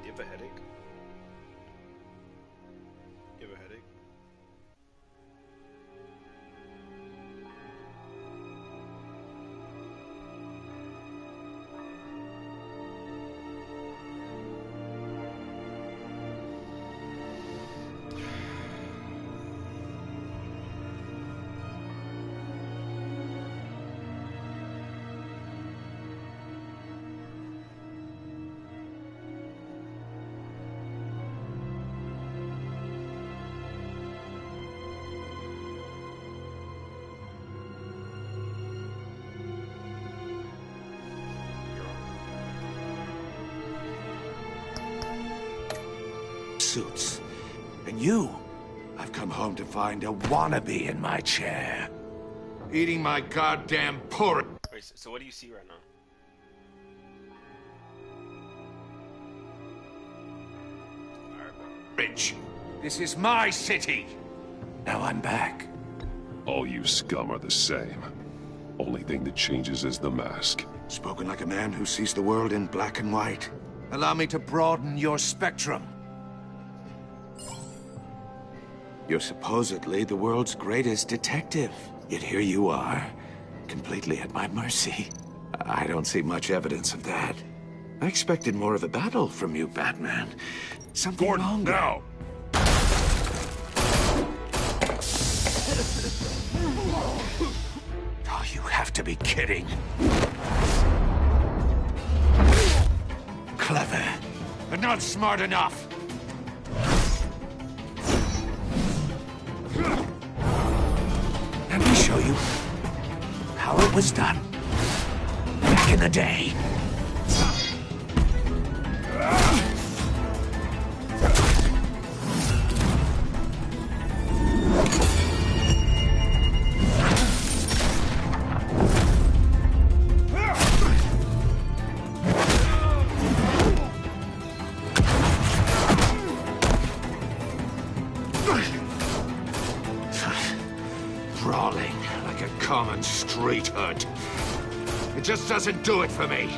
You have a headache? You have a headache? Suits. And you? I've come home to find a wannabe in my chair. Eating my goddamn porridge. Wait, so what do you see right now? Rich. This is my city. Now I'm back. All you scum are the same. Only thing that changes is the mask. Spoken like a man who sees the world in black and white. Allow me to broaden your spectrum. You're supposedly the world's greatest detective. Yet here you are, completely at my mercy. I don't see much evidence of that. I expected more of a battle from you, Batman. Something Gordon, longer. now! Oh, you have to be kidding. Clever, but not smart enough. Let me show you how it was done back in the day. Brawling like a common street hood. It just doesn't do it for me.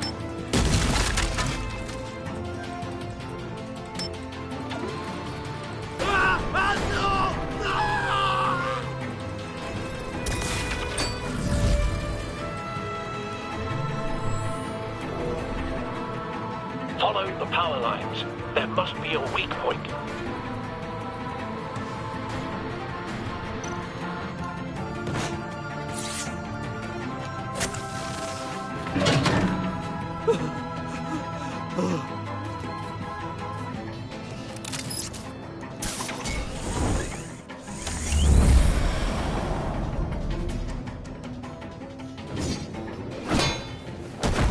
Follow the power lines. There must be a weak point.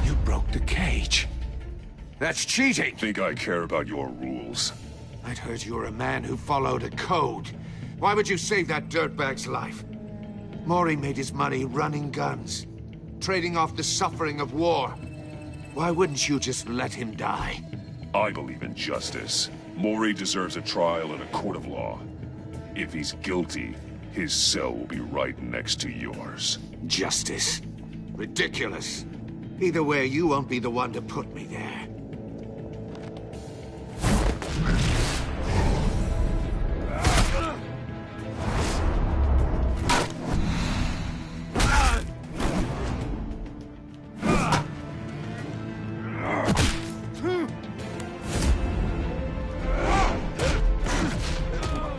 You broke the cage. That's cheating. Think I care about your rules? I'd heard you were a man who followed a code. Why would you save that dirtbag's life? Maury made his money running guns, trading off the suffering of war. Why wouldn't you just let him die? I believe in justice. Maury deserves a trial in a court of law. If he's guilty, his cell will be right next to yours. Justice? Ridiculous. Either way, you won't be the one to put me there.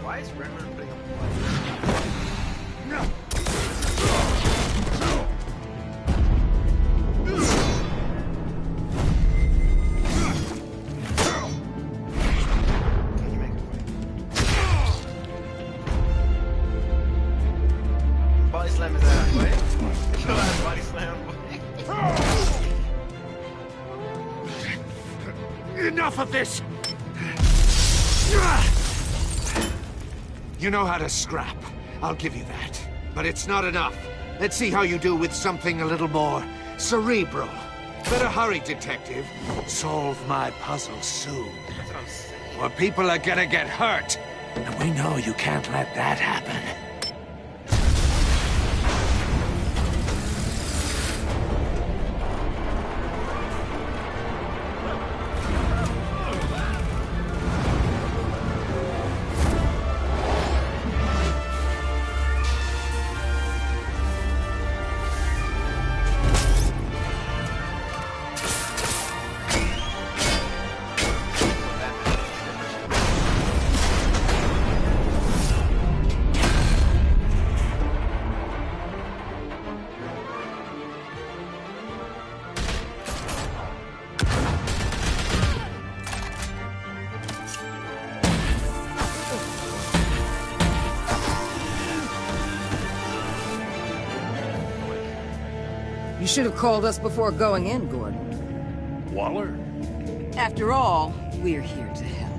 Why is Redman putting up Can you make it away? Body slam his ass, boy. Show that body slam, boy. Enough of this! You know how to scrap. I'll give you that. But it's not enough. Let's see how you do with something a little more cerebral. Better hurry, detective. Solve my puzzle soon. That's what I'm saying. Or people are gonna get hurt. And we know you can't let that happen. should have called us before going in, Gordon. Waller? After all, we're here to help.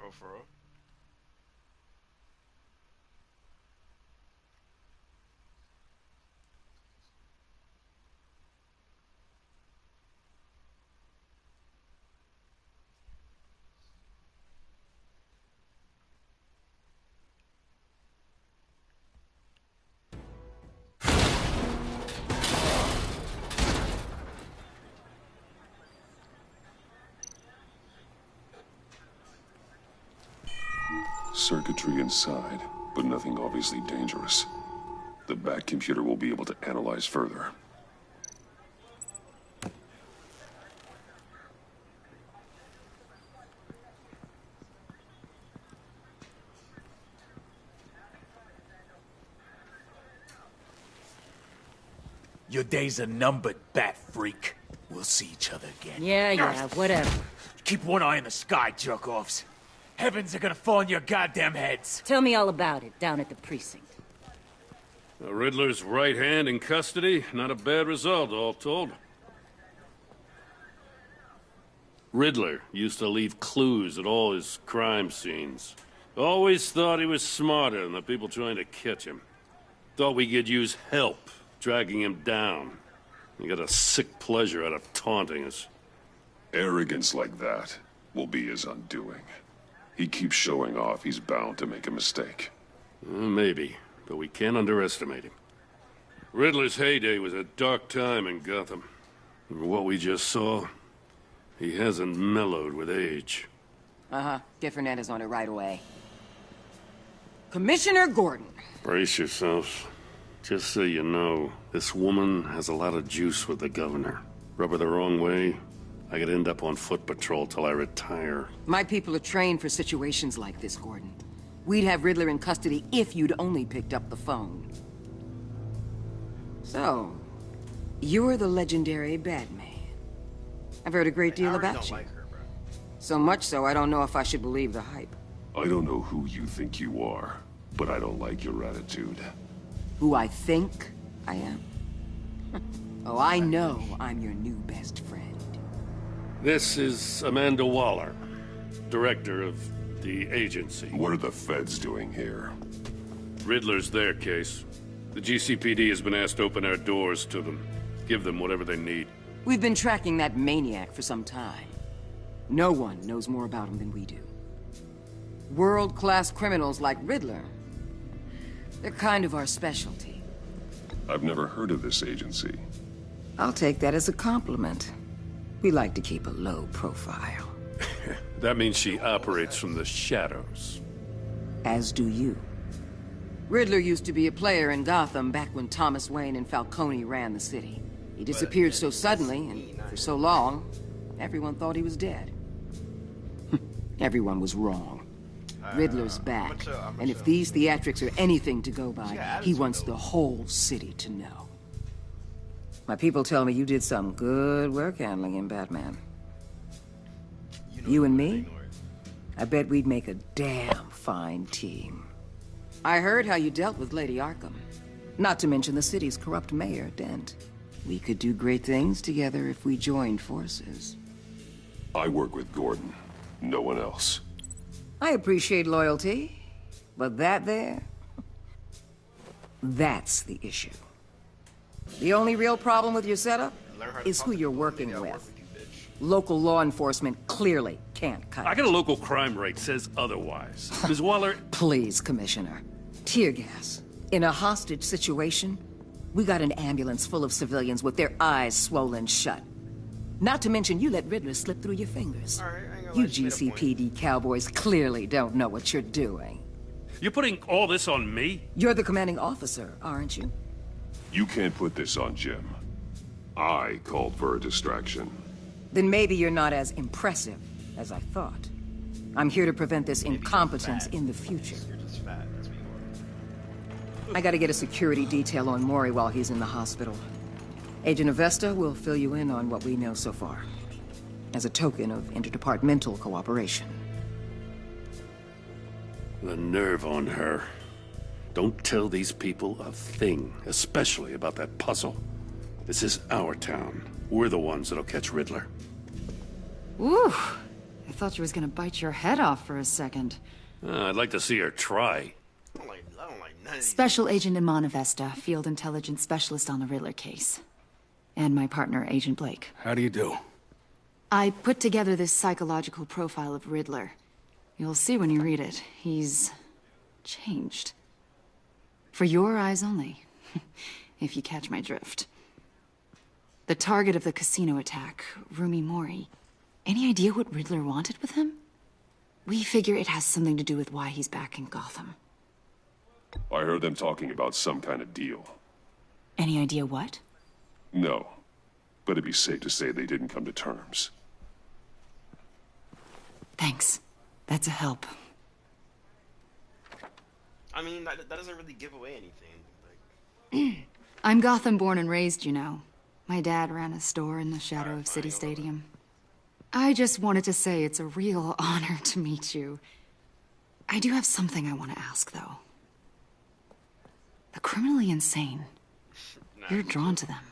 Oh, for real? Circuitry inside, but nothing obviously dangerous. The back computer will be able to analyze further. Your days are numbered, bat freak. We'll see each other again. Yeah, whatever. Keep one eye in the sky, jerk-offs. Heavens are gonna fall on your goddamn heads. Tell me all about it down at the precinct. The Riddler's right hand in custody. Not a bad result, all told. Riddler used to leave clues at all his crime scenes. Always thought he was smarter than the people trying to catch him. Thought we could use help dragging him down. He got a sick pleasure out of taunting us. Arrogance like that will be his undoing. He keeps showing off, he's bound to make a mistake. Maybe, but we can't underestimate him. Riddler's heyday was a dark time in Gotham. And what we just saw, he hasn't mellowed with age. Get Fernandez on it right away. Commissioner Gordon. Brace yourselves. Just so you know, this woman has a lot of juice with the governor. Rub her the wrong way, I could end up on foot patrol till I retire. My people are trained for situations like this, Gordon. We'd have Riddler in custody if you'd only picked up the phone. So, you're the legendary Batman. I've heard a great deal about you. Like her, bro. So much so, I don't know if I should believe the hype. I don't know who you think you are, but I don't like your attitude. Who I think I am? Oh, I know I'm your new best friend. This is Amanda Waller, director of the agency. What are the feds doing here? Riddler's their case. The GCPD has been asked to open our doors to them. Give them whatever they need. We've been tracking that maniac for some time. No one knows more about him than we do. World-class criminals like Riddler. They're kind of our specialty. I've never heard of this agency. I'll take that as a compliment. We like to keep a low profile. That means she operates from the shadows. As do you. Riddler used to be a player in Gotham back when Thomas Wayne and Falcone ran the city. He disappeared so suddenly and for so long, everyone thought he was dead. Everyone was wrong. Riddler's back, and if these theatrics are anything to go by, he wants the whole city to know. My people tell me you did some good work handling him, Batman. You and me? I bet we'd make a damn fine team. I heard how you dealt with Lady Arkham. Not to mention the city's corrupt mayor, Dent. We could do great things together if we joined forces. I work with Gordon, no one else. I appreciate loyalty, but that there... that's the issue. The only real problem with your setup is who you're working with. Local law enforcement clearly can't cut I it. got a local crime rate says otherwise. Ms. Waller, Please, Commissioner. Tear gas. In a hostage situation, we got an ambulance full of civilians with their eyes swollen shut. Not to mention you let Riddler slip through your fingers. Alright, I ain't gonna You lie, she made a point. GCPD cowboys clearly don't know what you're doing. you're putting all this on me? You're the commanding officer, aren't you? You can't put this on Jim. I called for a distraction. Then maybe you're not as impressive as I thought. I'm here to prevent this incompetence in the future. You're just fat. That's what you are. I gotta get a security detail on Maury while he's in the hospital. Agent Avesta will fill you in on what we know so far, as a token of interdepartmental cooperation. The nerve on her. Don't tell these people a thing, especially about that puzzle. This is our town. We're the ones that'll catch Riddler. Ooh, I thought you was gonna bite your head off for a second. I'd like to see her try. I don't like none of these. Special Agent Imana Vesta, Field Intelligence Specialist on the Riddler case. And my partner, Agent Blake. How do you do? I put together this psychological profile of Riddler. You'll see when you read it. He's changed. For your eyes only, if you catch my drift. The target of the casino attack, Rumi Mori. Any idea what Riddler wanted with him? We figure it has something to do with why he's back in Gotham. I heard them talking about some kind of deal. Any idea what? No, but it'd be safe to say they didn't come to terms. Thanks. That's a help. I mean, that doesn't really give away anything. Like, I'm Gotham born and raised, you know. My dad ran a store in the shadow of City Stadium. I just wanted to say it's a real honor to meet you. I do have something I want to ask, though. The criminally insane. You're drawn to them,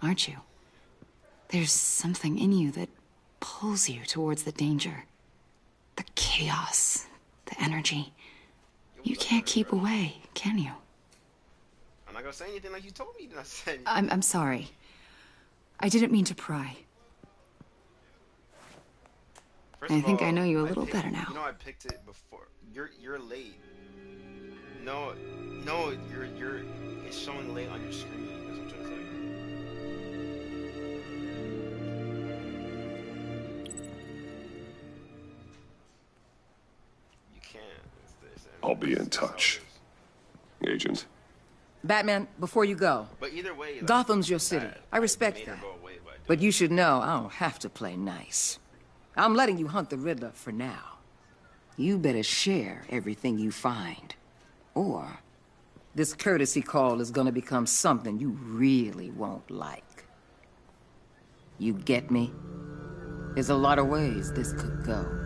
aren't you? There's something in you that pulls you towards the danger. The chaos, the energy. You can't keep away, can you? I'm not gonna say anything like you told me not to say. I'm sorry. I didn't mean to pry. First I of think all, I know you a I little picked- better now. You know, I picked it before. You're late. No, you're. It's showing late on your screen. That's what I'm trying to say. You can't. I'll be in touch, Agent. Batman, before you go, But either way, like, Gotham's your it's city. bad. I respect Made her that. go away, but But you should know I don't have to play nice. I'm letting you hunt the Riddler for now. You better share everything you find. Or this courtesy call is gonna become something you really won't like. You get me? There's a lot of ways this could go.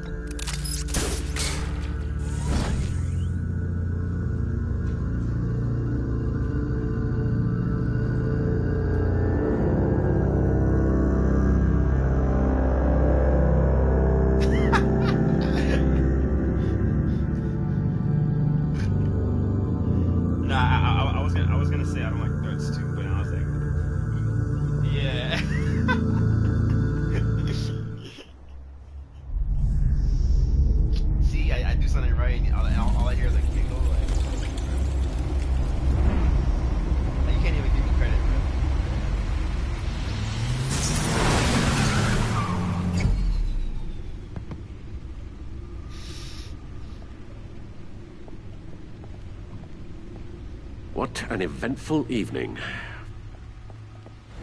I was gonna say I don't like threats too, but I was like, yeah. See, I do something right, and all I hear is like giggle, like you can't even give me credit, bro. What an eventful evening.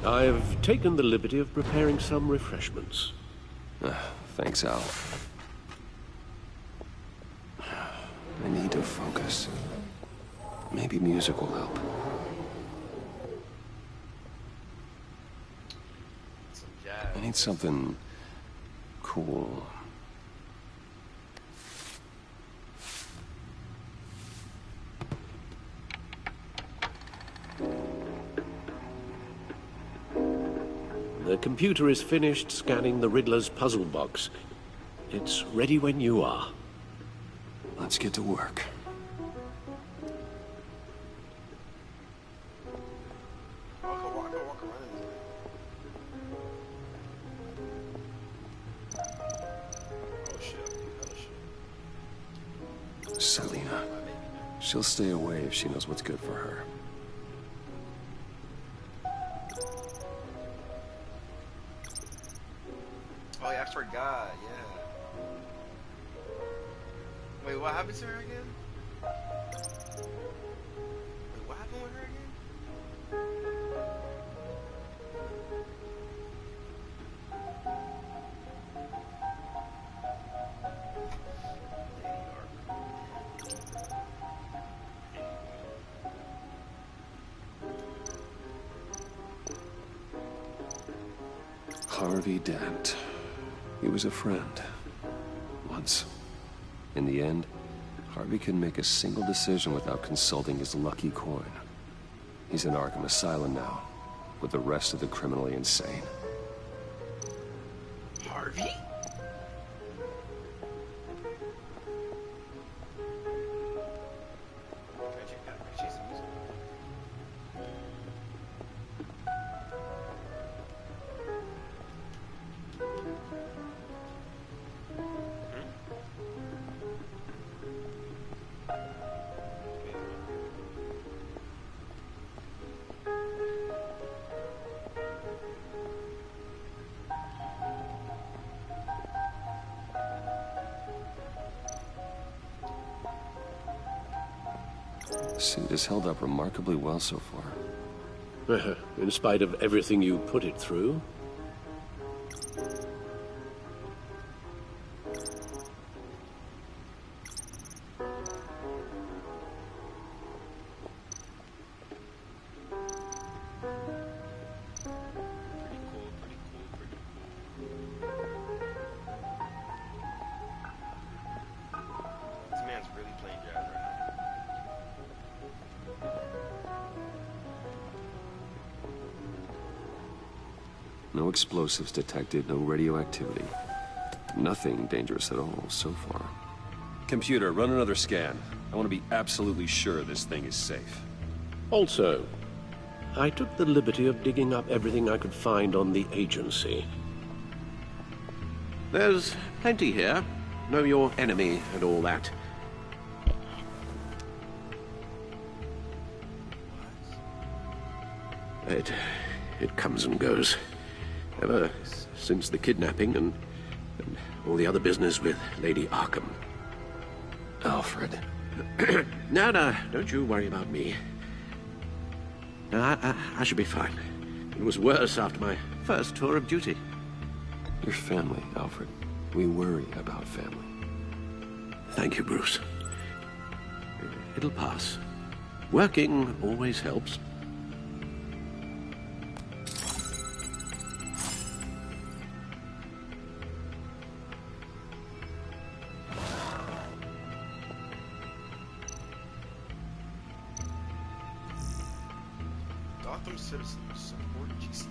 I've taken the liberty of preparing some refreshments. Thanks, Al. I need to focus. Maybe music will help. Some jazz. I need something cool. The computer is finished scanning the Riddler's puzzle box. It's ready when you are. Let's get to work. Walk around this way. Oh shit, hella shit. Selina. She'll stay away if she knows what's good for her. Oh yeah, I forgot, yeah. Wait, what happened to her again? Wait, what happened with her again? Harvey Dent. He was a friend. Once. In the end, Harvey can make a single decision without consulting his lucky coin. He's in Arkham Asylum now, with the rest of the criminally insane. Harvey? The suit has held up remarkably well so far. In spite of everything you put it through? This man's really playing jazz right now. No explosives detected, no radioactivity. Nothing dangerous at all so far. Computer, run another scan. I want to be absolutely sure this thing is safe. Also, I took the liberty of digging up everything I could find on the agency. There's plenty here. Know your enemy and all that. It comes and goes. Ever since the kidnapping and all the other business with Lady Arkham. Alfred. No, don't you worry about me. I should be fine. It was worse after my first tour of duty. Your family, Alfred. We worry about family. Thank you, Bruce. It'll pass. Working always helps. Gotham citizens support GCPD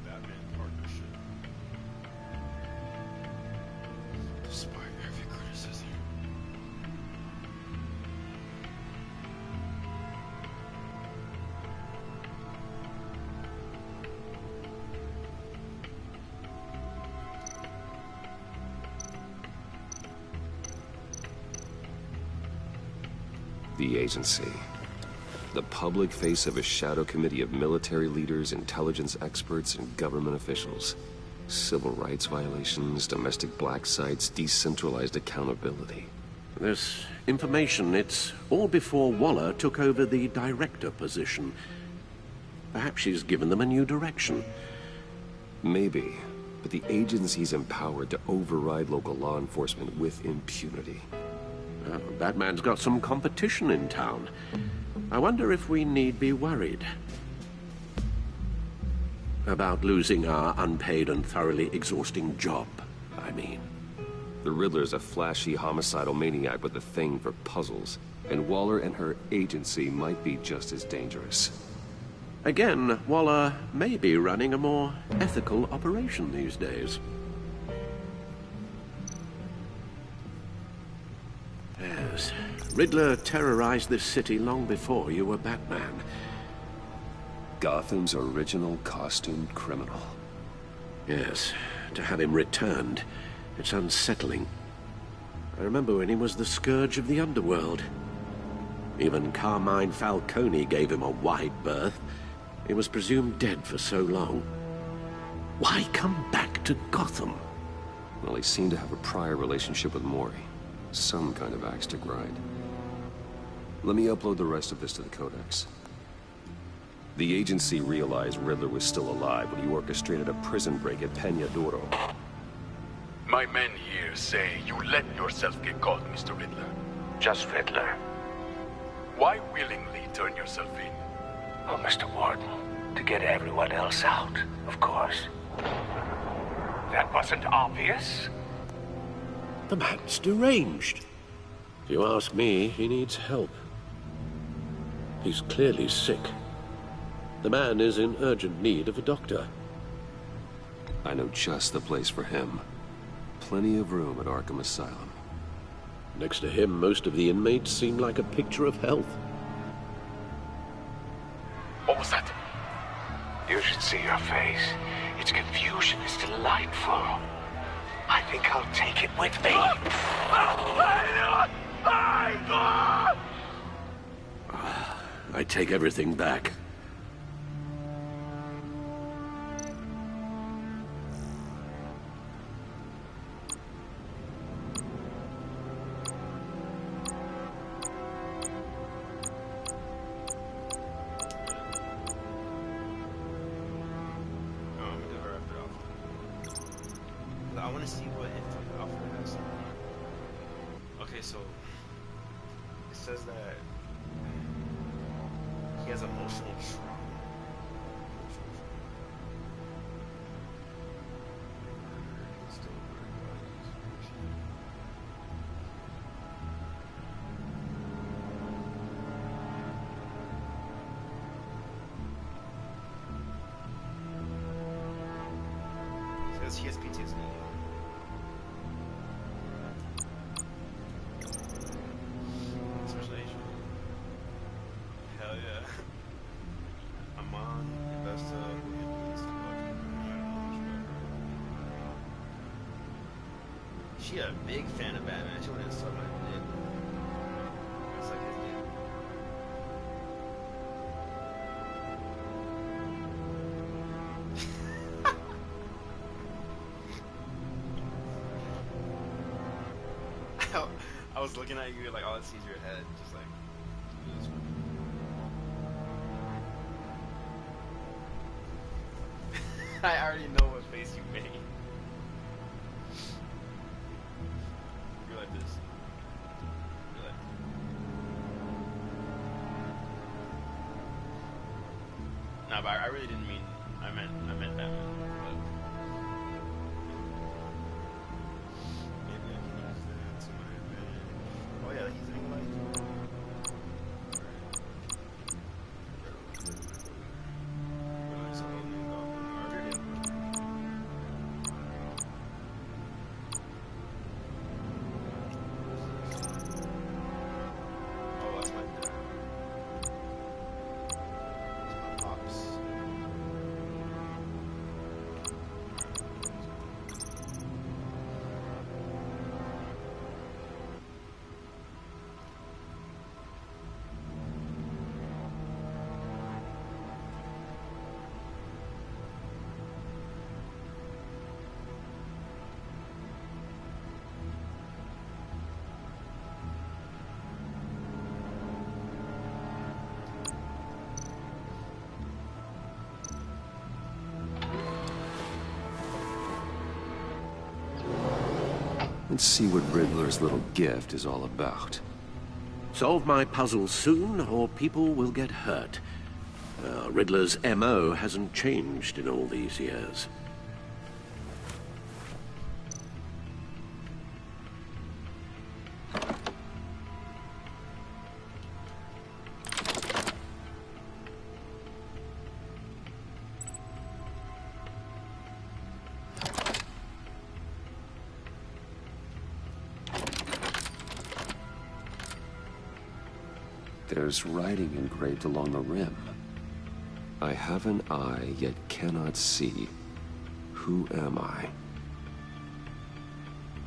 Batman partnership. Despite every criticism. The agency. The public face of a shadow committee of military leaders, intelligence experts, and government officials. Civil rights violations, domestic black sites, decentralized accountability. This information, it's all before Waller took over the director position. Perhaps she's given them a new direction. Maybe, but the agency's empowered to override local law enforcement with impunity. Batman's got some competition in town. I wonder if we need be worried about losing our unpaid and thoroughly exhausting job, I mean. The Riddler's a flashy homicidal maniac with a thing for puzzles, and Waller and her agency might be just as dangerous. Again, Waller may be running a more ethical operation these days. Yes, Riddler terrorized this city long before you were Batman. Gotham's original costumed criminal. Yes, to have him returned, it's unsettling. I remember when he was the scourge of the underworld. Even Carmine Falcone gave him a wide berth. He was presumed dead for so long. Why come back to Gotham? Well, he seemed to have a prior relationship with Mori. Some kind of axe to grind. Let me upload the rest of this to the Codex. The agency realized Riddler was still alive when he orchestrated a prison break at Peña Duro. My men here say you let yourself get caught, Mr. Riddler. Just Riddler. Why willingly turn yourself in? Oh, Mr. Warden, to get everyone else out, of course. That wasn't obvious? The man's deranged. If you ask me, he needs help. He's clearly sick. The man is in urgent need of a doctor. I know just the place for him. Plenty of room at Arkham Asylum. Next to him, most of the inmates seem like a picture of health. What was that? You should see your face. Its confusion is delightful. I think I'll take it with me. I take everything back. I want to see what if Alfred has. Okay, so it says that he has emotional trauma. It says he has PTSD. She a big fan of Batman. She wanted to suck my dick. It's like his dick. I was looking at you like all I see is your head, just like. I already know what face you made. You're like this. You're like. Nah, but I really didn't mean. I meant Batman. But maybe I can use that to my advantage. Oh yeah, he's in light. Let's see what Riddler's little gift is all about. Solve my puzzle soon, or people will get hurt. Riddler's MO hasn't changed in all these years. There's writing engraved along the rim. I have an eye, yet cannot see. Who am I?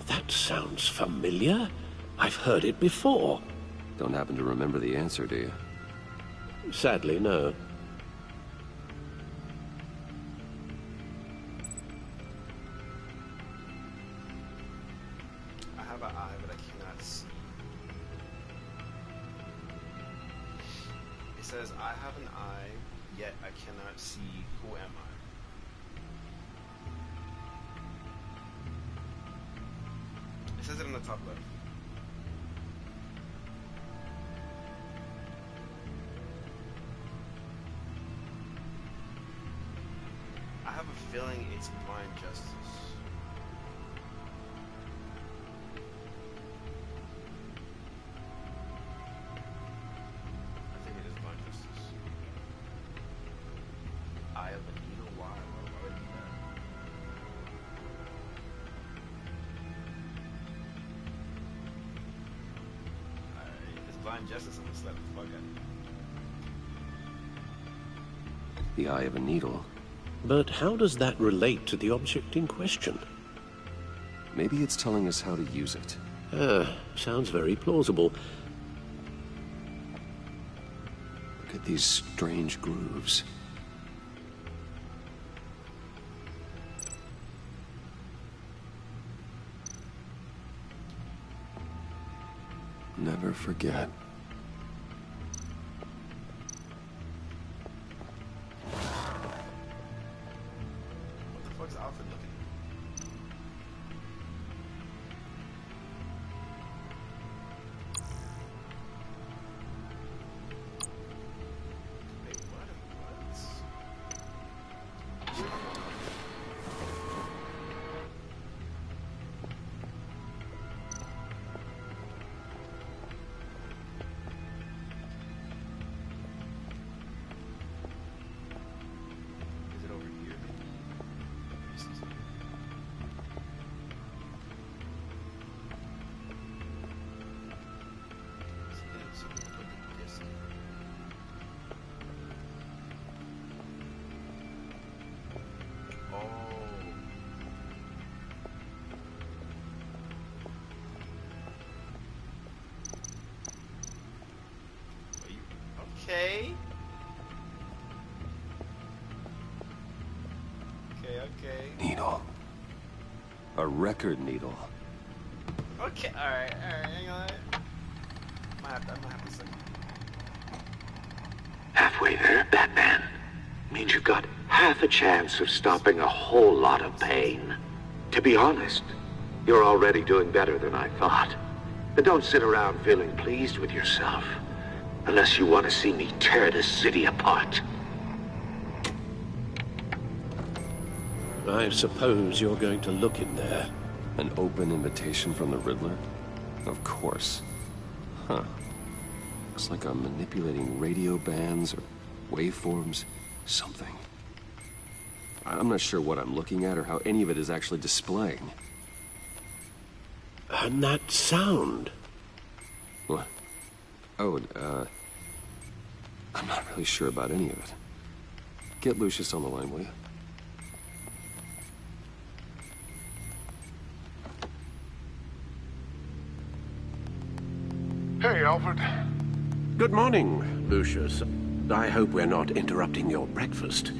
That sounds familiar. I've heard it before. Don't happen to remember the answer, do you? Sadly, no. I have an eye, but I cannot see. It says, I have an eye, yet I cannot see. Who am I? It says it on the top left. I have a feeling it's blind justice. Divine justice and slap the fuck out of you. The eye of a needle. But how does that relate to the object in question? Maybe it's telling us how to use it. Sounds very plausible. Look at these strange grooves. Never forget. What the fuck's Alfred looking? Wait, what? Is it over here? This is- Okay. Okay. Needle. A record needle. Okay, alright, hang on. I might have to say. Halfway there, Batman. Means you've got half a chance of stopping a whole lot of pain. To be honest, you're already doing better than I thought. But don't sit around feeling pleased with yourself. Unless you want to see me tear this city apart. I suppose you're going to look in there. An open invitation from the Riddler? Of course. Huh. Looks like I'm manipulating radio bands or waveforms. Something. I'm not sure what I'm looking at or how any of it is actually displaying. And that sound. What? Oh, I'm not really sure about any of it. Get Lucius on the line, will you? Hey, Alfred. Good morning, Lucius. I hope we're not interrupting your breakfast.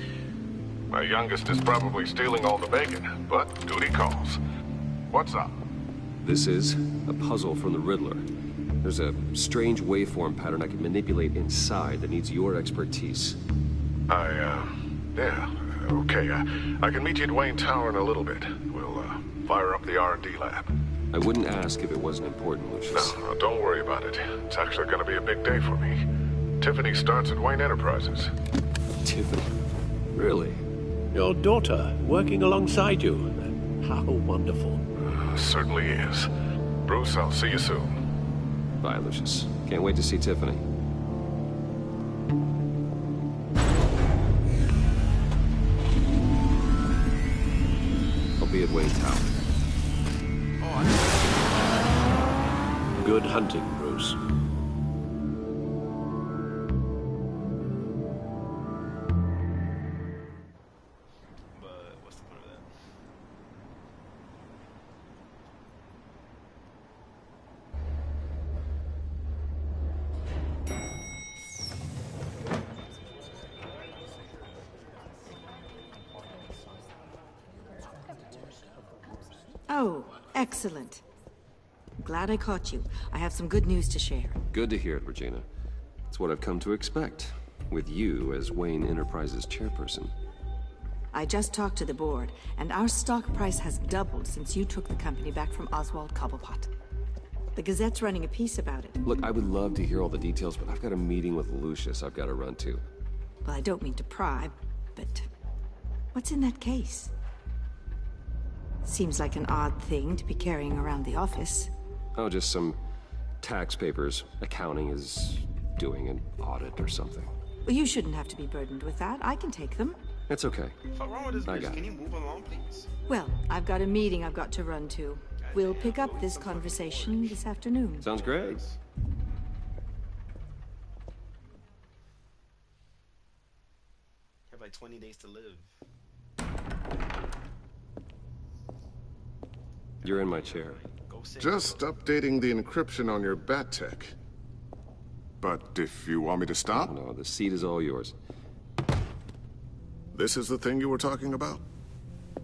My youngest is probably stealing all the bacon, but duty calls. What's up? This is a puzzle from the Riddler. There's a strange waveform pattern I can manipulate inside that needs your expertise. Yeah, okay. I can meet you at Wayne Tower in a little bit. We'll, fire up the R&D lab. I wouldn't ask if it wasn't important, Lucius. No, don't worry about it. It's actually gonna be a big day for me. Tiffany starts at Wayne Enterprises. Tiffany? Really? Your daughter, working alongside you. How wonderful. Certainly is. Bruce, I'll see you soon. Bye, Lucius. Can't wait to see Tiffany. I'll be at Wayne Tower. Good hunting, Bruce. But what's the point of that? Oh, excellent. Glad I caught you. I have some good news to share. Good to hear it, Regina. It's what I've come to expect, with you as Wayne Enterprises chairperson. I just talked to the board, and our stock price has doubled since you took the company back from Oswald Cobblepot. The Gazette's running a piece about it. Look, I would love to hear all the details, but I've got a meeting with Lucius I've got to run to. Well, I don't mean to pry, but what's in that case? Seems like an odd thing to be carrying around the office. Oh, just some tax papers. Accounting is doing an audit or something. Well, you shouldn't have to be burdened with that. I can take them. It's okay. What's wrong with this I bitch? got Can it. you move along, please? Well, I've got a meeting I've got to run to. We'll pick up this conversation this afternoon. Sounds great. have like 20 days to live. You're in my chair. Just updating the encryption on your bat tech. But if you want me to stop? No, the seat is all yours. This is the thing you were talking about?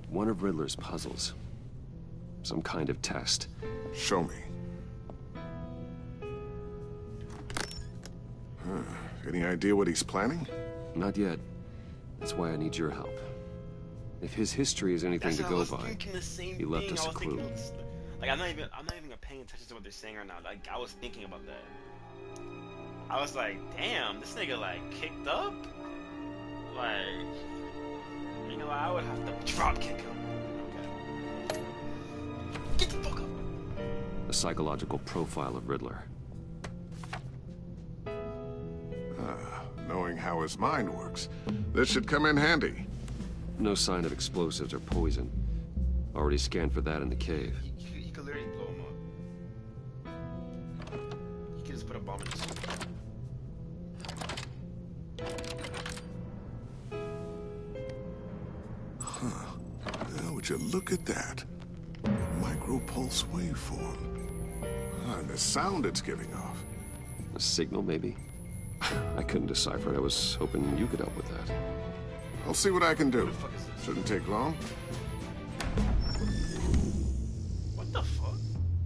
One of Riddler's puzzles. Some kind of test. Show me. Any idea what he's planning? Not yet. That's why I need your help. If his history is anything to go by, he left us a clue. Like I'm not even paying attention to what they're saying right now. Like I was thinking about that. I was like, damn, this nigga like kicked up. Like, you know, I would have to drop kick him. Okay. Get the fuck up. The psychological profile of Riddler. Knowing how his mind works, this should come in handy. No sign of explosives or poison. Already scanned for that in the cave. He could literally blow him up. He could just put a bomb in his suit. Would you look at that? Micro-pulse waveform. And the sound it's giving off. A signal, maybe? I couldn't decipher it. I was hoping you could help with that. I'll see what I can do. Shouldn't take long. What the fuck?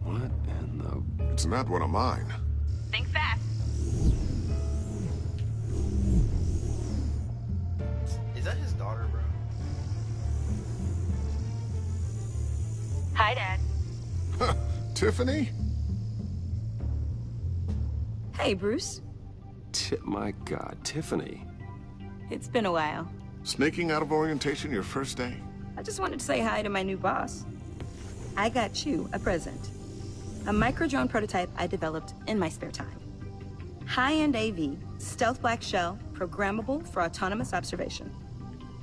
What in the... It's not one of mine. Think fast. Is that his daughter, bro? Hi, Dad. Huh, Tiffany? Hey, Bruce. My God, Tiffany. It's been a while. Sneaking out of orientation your first day? I just wanted to say hi to my new boss. I got you a present. A micro-drone prototype I developed in my spare time. High-end AV, stealth black shell, programmable for autonomous observation.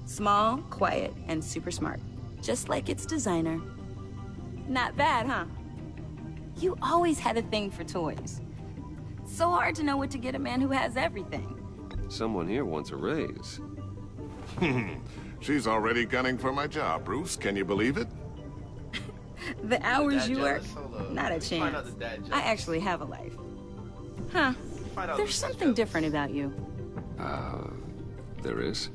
Small, quiet, and super smart. Just like its designer. Not bad, huh? You always had a thing for toys. So hard to know what to get a man who has everything. Someone here wants a raise. She's already gunning for my job, Bruce. Can you believe it? The hours you work? Not a chance. I actually have a life. Huh. There's something different about you. There is?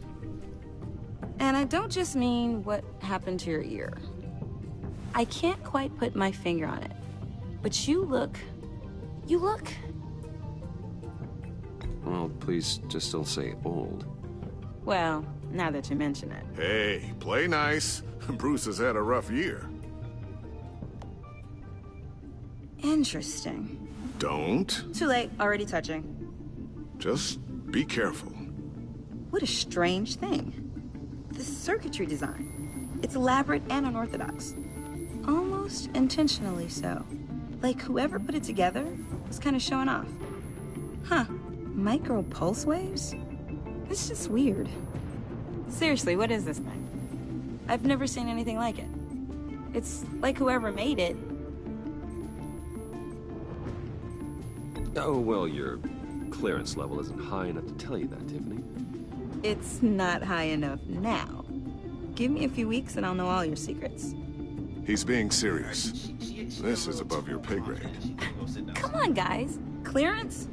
And I don't just mean what happened to your ear. I can't quite put my finger on it. But you look... Well, please just don't say old. Well, now that you mention it. Hey, play nice. Bruce has had a rough year. Interesting. Don't. Too late, already touching. Just be careful. What a strange thing. The circuitry design. It's elaborate and unorthodox. Almost intentionally so. Like whoever put it together was kind of showing off. Huh. Micro pulse waves? It's just weird. Seriously, what is this thing? I've never seen anything like it. It's like whoever made it. Oh, well, your clearance level isn't high enough to tell you that, Tiffany. It's not high enough now. Give me a few weeks and I'll know all your secrets. He's being serious. This is above your pay grade. Come on, guys. Clearance?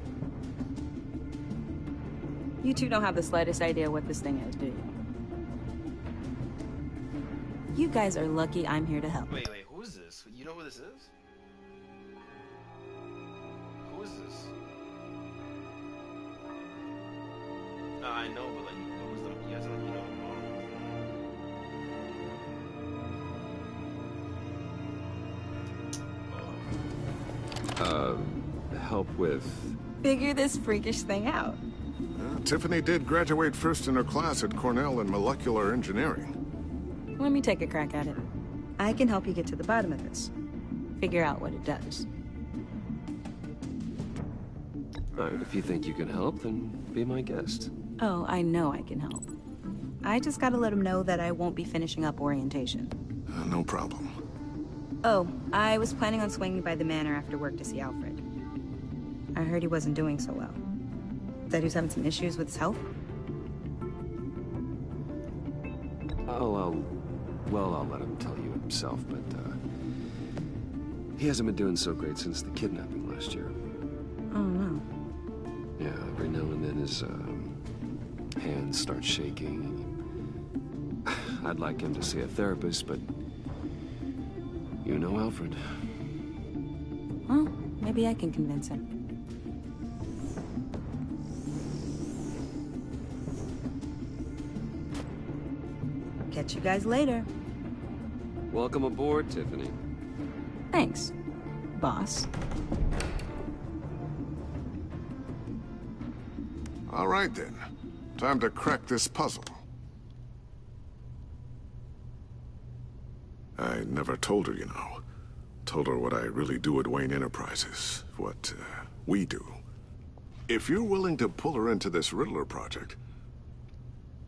You two don't have the slightest idea what this thing is, do you? You guys are lucky I'm here to help. Wait, who is this? You know who this is? Who is this? I know, but like, what was the... You guys don't, you know... help with... Figure this freakish thing out. Tiffany did graduate first in her class at Cornell in molecular engineering. Let me take a crack at it. I can help you get to the bottom of this. Figure out what it does. All right, if you think you can help, then be my guest. Oh, I know I can help. I just gotta let him know that I won't be finishing up orientation. No problem. Oh, I was planning on swinging by the manor after work to see Alfred. I heard he wasn't doing so well. Said he was having some issues with his health. I'll let him tell you himself, but, he hasn't been doing so great since the kidnapping last year. Oh, no. Yeah, every now and then his, hands start shaking. I'd like him to see a therapist, but you know Alfred. Well, maybe I can convince him. Catch you guys later. Welcome aboard, Tiffany. Thanks, boss. All right, then. Time to crack this puzzle. I never told her, you know. Told her what I really do at Wayne Enterprises. What, we do. If you're willing to pull her into this Riddler project,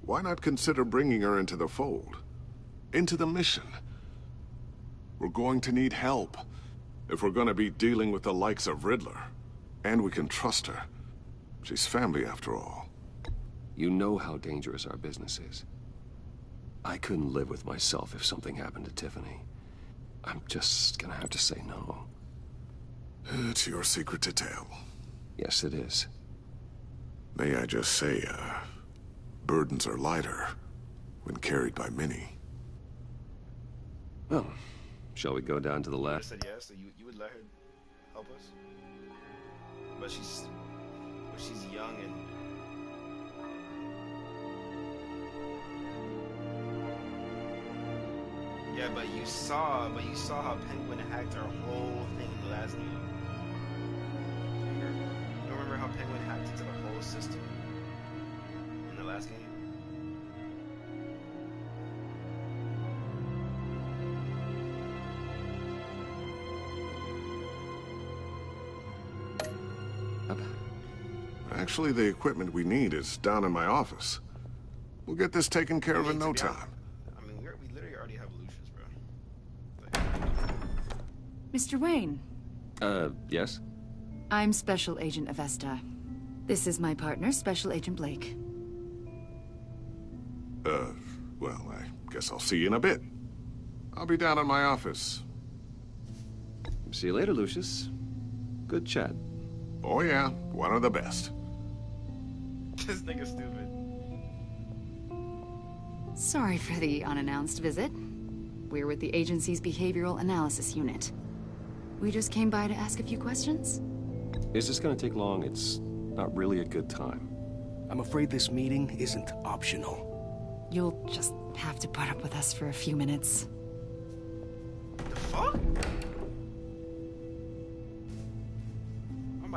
why not consider bringing her into the fold? Into the mission? We're going to need help if we're gonna be dealing with the likes of Riddler. And we can trust her. She's family, after all. You know how dangerous our business is. I couldn't live with myself if something happened to Tiffany. I'm just gonna have to say no. It's your secret to tell. Yes, it is. May I just say, burdens are lighter when carried by many. Well, shall we go down to the I lab? said yes, so you would let her help us? But she's young and... Yeah, but you saw how Penguin hacked our whole thing in the last game. You don't remember how Penguin hacked into the whole system in the last game? Actually, the equipment we need is down in my office. We'll get this taken care of in no time. I mean, we literally already have Lucius, bro. Mr. Wayne. Yes? I'm Special Agent Avesta. This is my partner, Special Agent Blake. Well, I guess I'll see you in a bit. I'll be down in my office. See you later, Lucius. Good chat. Oh yeah, one of the best. This nigga's stupid. Sorry for the unannounced visit. We're with the agency's behavioral analysis unit. We just came by to ask a few questions. Is this gonna take long? It's not really a good time. I'm afraid this meeting isn't optional. You'll just have to put up with us for a few minutes. The fuck? I'm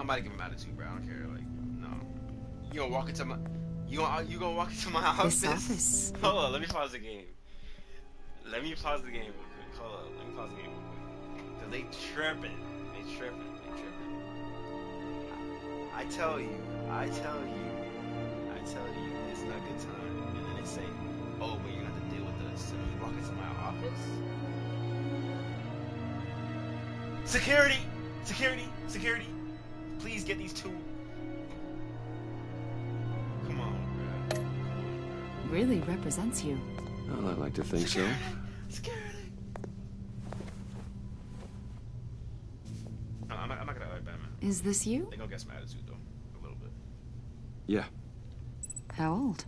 about to give him attitude, bro. I don't care. Like, no. You gonna walk into my... You gonna walk into my office? This office. Hold on, let me pause the game. Let me pause the game real quick. Hold on, let me pause the game real quick. Cause they tripping. They tripping. I tell you, it's not a good time. And then they say, oh, but you're gonna have to deal with this. And you walk into my office? Security! Security! Please get these two. Come on, bro. Really represents you. Well, I like to think so. Security! I'm not gonna like Batman. Is this you? They gonna get some attitude, though. A little bit. Yeah. How old?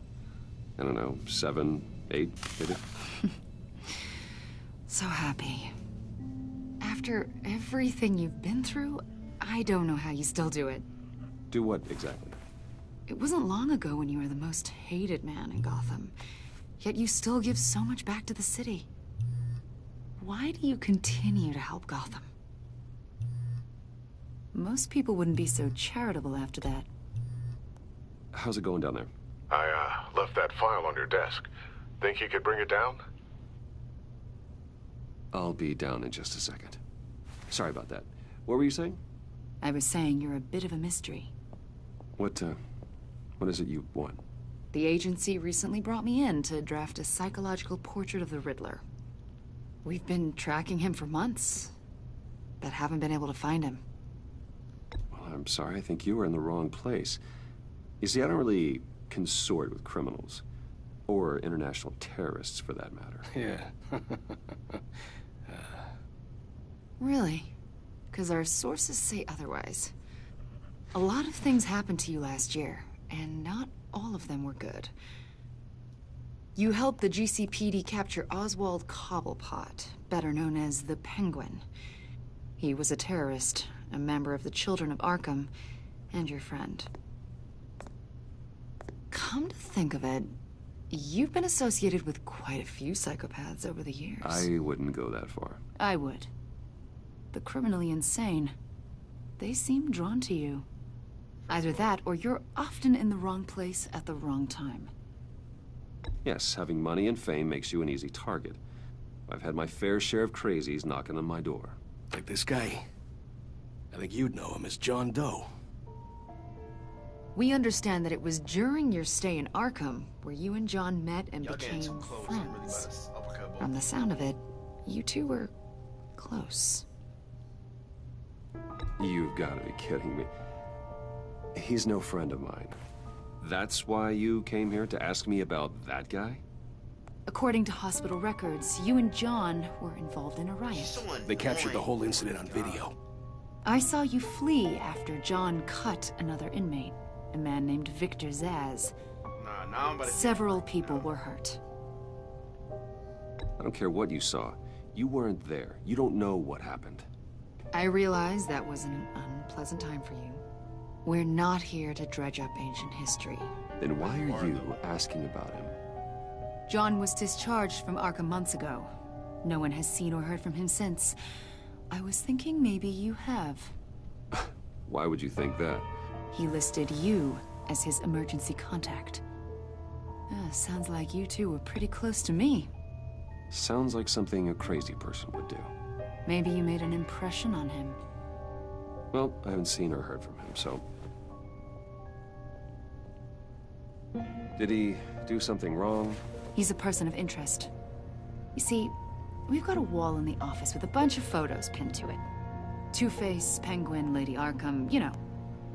I don't know, 7, 8, maybe? So happy. After everything you've been through, I don't know how you still do it. Do what, exactly? It wasn't long ago when you were the most hated man in Gotham. Yet you still give so much back to the city. Why do you continue to help Gotham? Most people wouldn't be so charitable after that. How's it going down there? I, left that file on your desk. Think you could bring it down? I'll be down in just a second. Sorry about that. What were you saying? I was saying you're a bit of a mystery. What is it you want? The agency recently brought me in to draft a psychological portrait of the Riddler. We've been tracking him for months, but haven't been able to find him. Well, I'm sorry. I think you were in the wrong place. You see, I don't really consort with criminals. Or international terrorists, for that matter. Yeah. Really? Because our sources say otherwise. A lot of things happened to you last year, and not all of them were good. You helped the GCPD capture Oswald Cobblepot, better known as the Penguin. He was a terrorist, a member of the Children of Arkham, and your friend. Come to think of it, you've been associated with quite a few psychopaths over the years. I wouldn't go that far. I would. The criminally insane. They seem drawn to you. Either that, or you're often in the wrong place at the wrong time. Yes, having money and fame makes you an easy target. I've had my fair share of crazies knocking on my door. Like this guy. I think you'd know him as John Doe. We understand that it was during your stay in Arkham where you and John met and became friends. From the sound of it, you two were close. You've got to be kidding me. He's no friend of mine. That's why you came here to ask me about that guy? According to hospital records, you and John were involved in a riot. They captured the whole incident on video. I saw you flee after John cut another inmate, a man named Victor Zaz. Several people were hurt. I don't care what you saw. You weren't there. You don't know what happened. I realize that was an unpleasant time for you. We're not here to dredge up ancient history. Then why are you asking about him? John was discharged from Arkham months ago. No one has seen or heard from him since. I was thinking maybe you have. Why would you think that? He listed you as his emergency contact. Sounds like you two were pretty close to me. Sounds like something a crazy person would do. Maybe you made an impression on him. Well, I haven't seen or heard from him, so... Did he do something wrong? He's a person of interest. You see, we've got a wall in the office with a bunch of photos pinned to it. Two-Face, Penguin, Lady Arkham, you know,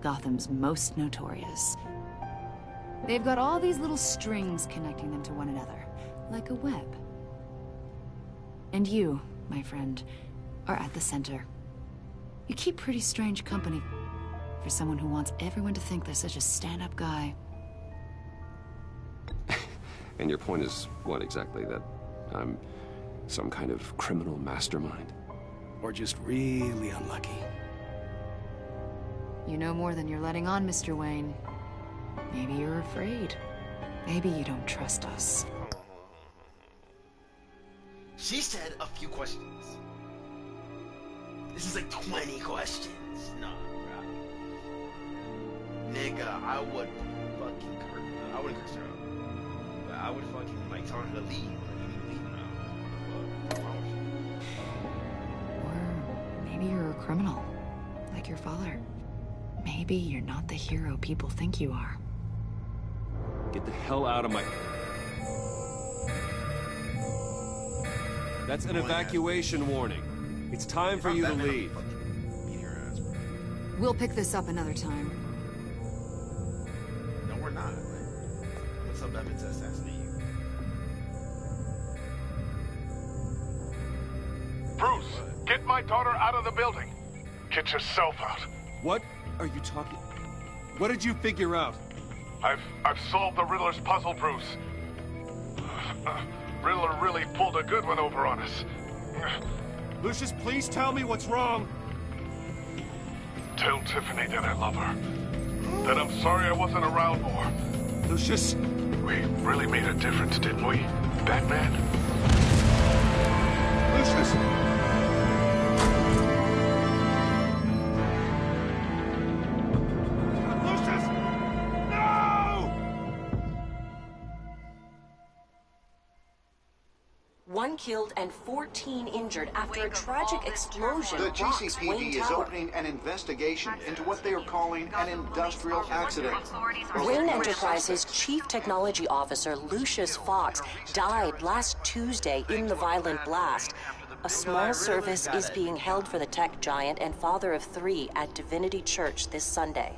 Gotham's most notorious. They've got all these little strings connecting them to one another, like a web. And you, my friend, are at the center. You keep pretty strange company for someone who wants everyone to think they're such a stand-up guy. And your point is what exactly? That I'm some kind of criminal mastermind? Or just really unlucky? You know more than you're letting on, Mr. Wayne. Maybe you're afraid. Maybe you don't trust us. She said a few questions. This is like 20 questions. Nah, bro. Nigga, I would fucking curse. I wouldn't curse her out. But I would fucking like tell her to leave. Like, you need to leave now. What's wrong with you? Or maybe you're a criminal, like your father. Maybe you're not the hero people think you are. Get the hell out of my... That's an evacuation warning. It's time for you to leave. We'll pick this up another time. No, we're not. Like, what's up, Batman, to assassinate you? Bruce, get my daughter out of the building. Get yourself out. What are you talking... What did you figure out? I've solved the Riddler's puzzle, Bruce. Riddler really pulled a good one over on us. Lucius, please tell me what's wrong. Tell Tiffany that I love her. That I'm sorry I wasn't around more. Lucius... We really made a difference, didn't we, Batman? Lucius! One killed and 14 injured after a tragic explosion. The rocks GCPD Wayne is Tower. opening an investigation into what they are calling an industrial accident. Wayne Enterprises' chief technology officer, Lucius Fox, died last Tuesday in the violent blast. A small service is being held for the tech giant and father of 3 at Divinity Church this Sunday.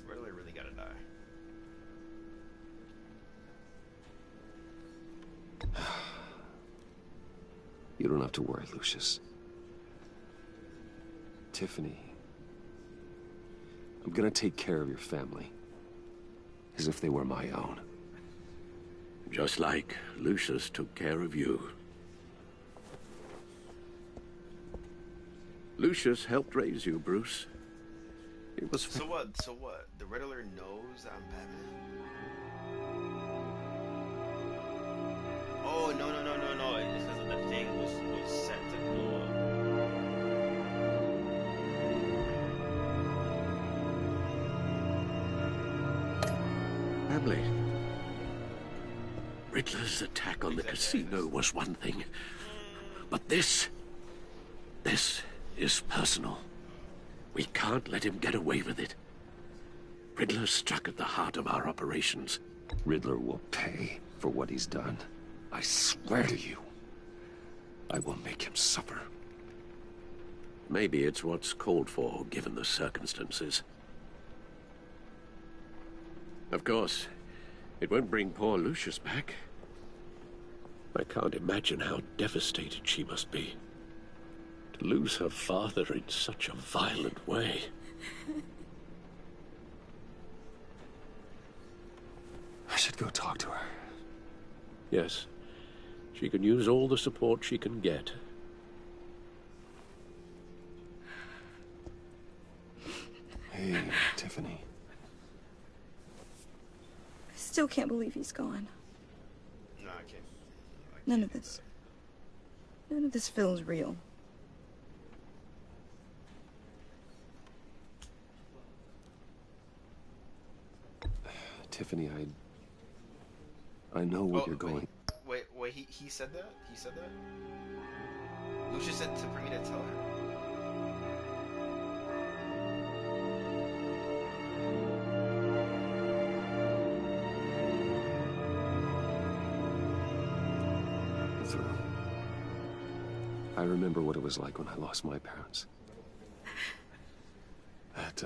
Riddler really gotta die. You don't have to worry, Lucius. Tiffany, I'm gonna take care of your family. As if they were my own. Just like Lucius took care of you. Lucius helped raise you, Bruce. It was... So what? So what? The Riddler knows I'm Batman? Oh, no. It's because the thing was set to blow up. Family. Riddler's attack on the casino was one thing. But this is personal. We can't let him get away with it. Riddler struck at the heart of our operations. Riddler will pay for what he's done. I swear to you, I will make him suffer. Maybe it's what's called for, given the circumstances. Of course, it won't bring poor Lucius back. I can't imagine how devastated she must be. To lose her father in such a violent way. I should go talk to her. Yes. She can use all the support she can get. Hey, Tiffany. I still can't believe he's gone. No, I can't. None of this feels real. Tiffany, I know where you're going. Wait, he said that? He said that? Lucius said for me to tell her? I remember what it was like when I lost my parents. That,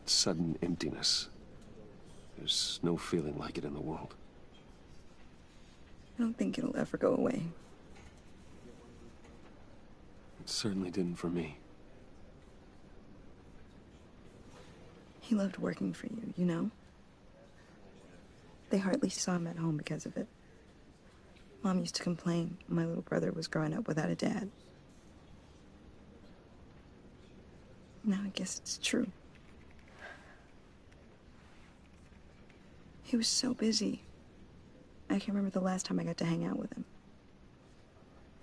sudden emptiness. There's no feeling like it in the world. I don't think it'll ever go away. It certainly didn't for me. He loved working for you, you know? They hardly saw him at home because of it. Mom used to complain my little brother was growing up without a dad. Now I guess it's true. He was so busy. I can't remember the last time I got to hang out with him.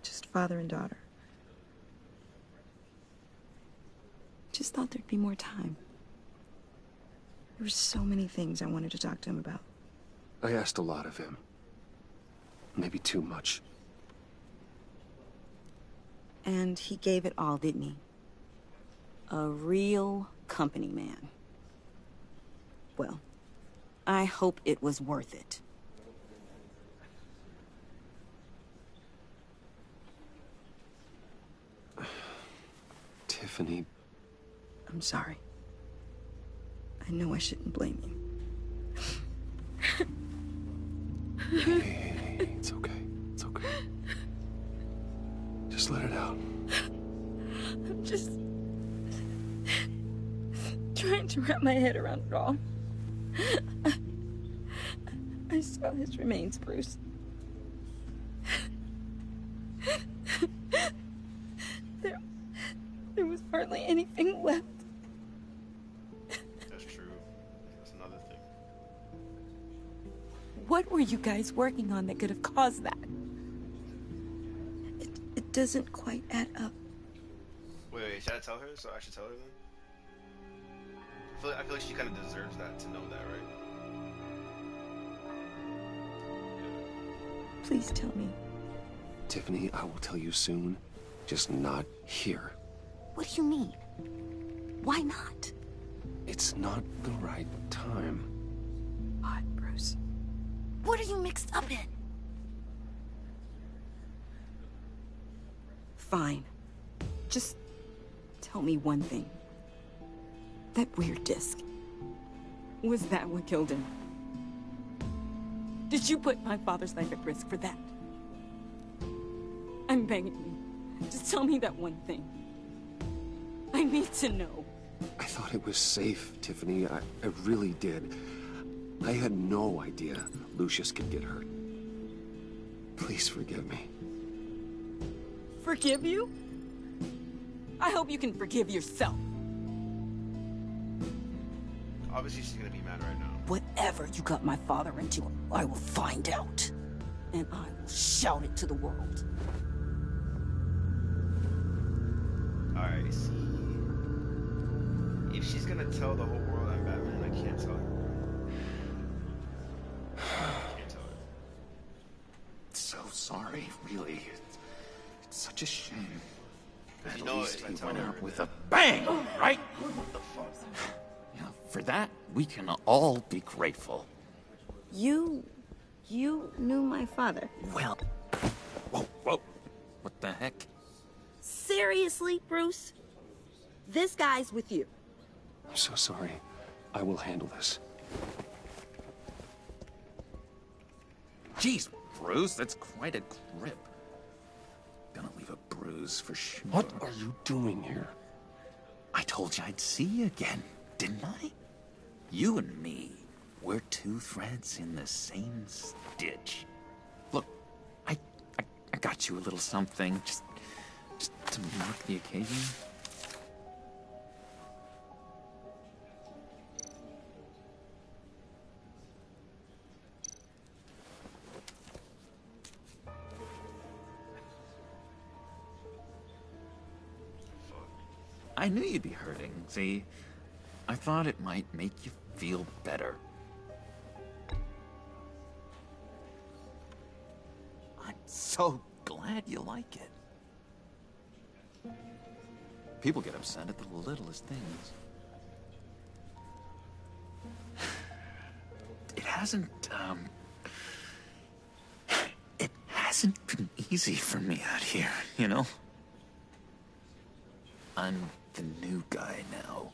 Just father and daughter. Just thought there'd be more time. There were so many things I wanted to talk to him about. I asked a lot of him. Maybe too much. And he gave it all, didn't he? A real company man. Well, I hope it was worth it. Tiffany. I'm sorry. I know I shouldn't blame you. Hey, it's okay. It's okay. Just let it out. I'm just trying to wrap my head around it all. I saw his remains, Bruce. There was hardly anything left. That's true. That's another thing. What were you guys working on that could have caused that? It doesn't quite add up. Wait, should I tell her? So I should tell her then? I feel like she kind of deserves that, to know that, right? Please tell me. Tiffany, I will tell you soon. Just not here. What do you mean? Why not? It's not the right time. Odd, Bruce. What are you mixed up in? Fine. Just tell me one thing. That weird disc. Was that what killed him? Did you put my father's life at risk for that? I'm begging you. Just tell me that one thing. I need to know. I thought it was safe, Tiffany. I really did. I had no idea Lucius could get hurt. Please forgive me. Forgive you? I hope you can forgive yourself. Obviously, she's gonna be mad right now. Whatever you got my father into, I will find out. And I will shout it to the world. Alright, see. If she's gonna tell the whole world I'm Batman, I can't tell her. Can't tell her. So sorry, really. It's such a shame. At You know, least if I he tell went her out with that- a bang, right? What the fuck? Yeah, for that, we can all be grateful. You knew my father. Well, whoa. What the heck? Seriously, Bruce? This guy's with you. I'm so sorry. I will handle this. Jeez, Bruce, that's quite a grip. Gonna leave a bruise for sure. What are you doing here? I told you I'd see you again, didn't I? You and me, we're two threads in the same stitch. Look, I got you a little something, just to mark the occasion. I knew you'd be hurting, see? I thought it might make you feel better. I'm so glad you like it. People get upset at the littlest things. It hasn't been easy for me out here, you know? I'm the new guy now.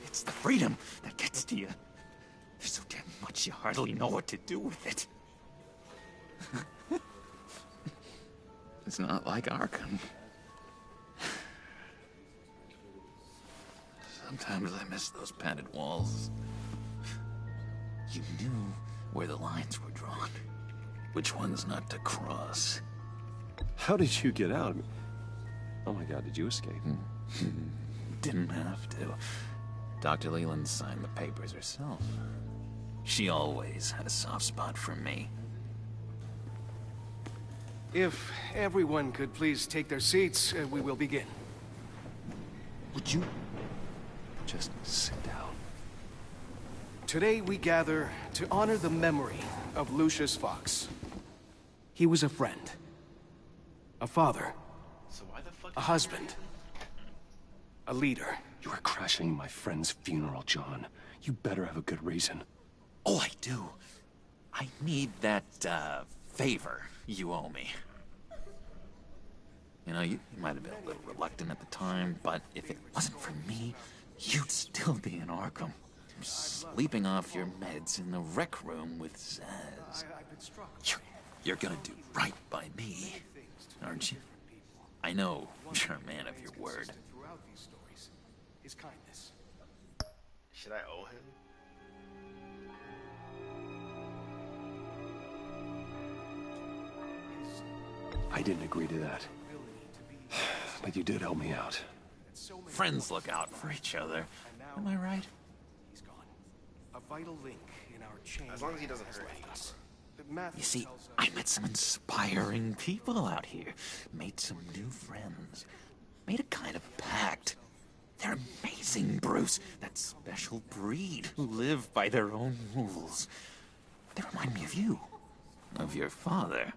It's the freedom that gets to you. There's so damn much you hardly know what to do with it. It's not like Arkham. Sometimes I miss those padded walls. You knew where the lines were drawn. Which ones not to cross. How did you get out? Oh my god, did you escape? Didn't have to. Dr. Leland signed the papers herself. She always had a soft spot for me. If everyone could please take their seats, we will begin. Would you just sit down? Today we gather to honor the memory of Lucius Fox. He was a friend, a father, So why the fuck? a husband, a leader. You are crashing my friend's funeral, John. You better have a good reason. Oh, I do. I need that, favor you owe me. You know, you might have been a little reluctant at the time, but if it wasn't for me, you'd still be in Arkham. Sleeping off your meds in the rec room with Zaz. You're gonna do right by me, aren't you? I know you're a man of your word. His kindness. Should I owe him? I didn't agree to that. But you did help me out. Friends look out for each other. Am I right? He's gone. A vital link in our chain. As long as he doesn't hurt me. You see, I met some inspiring people out here. Made some new friends. Made a kind of pact. They're amazing, Bruce. That special breed who live by their own rules. They remind me of you. Of your father.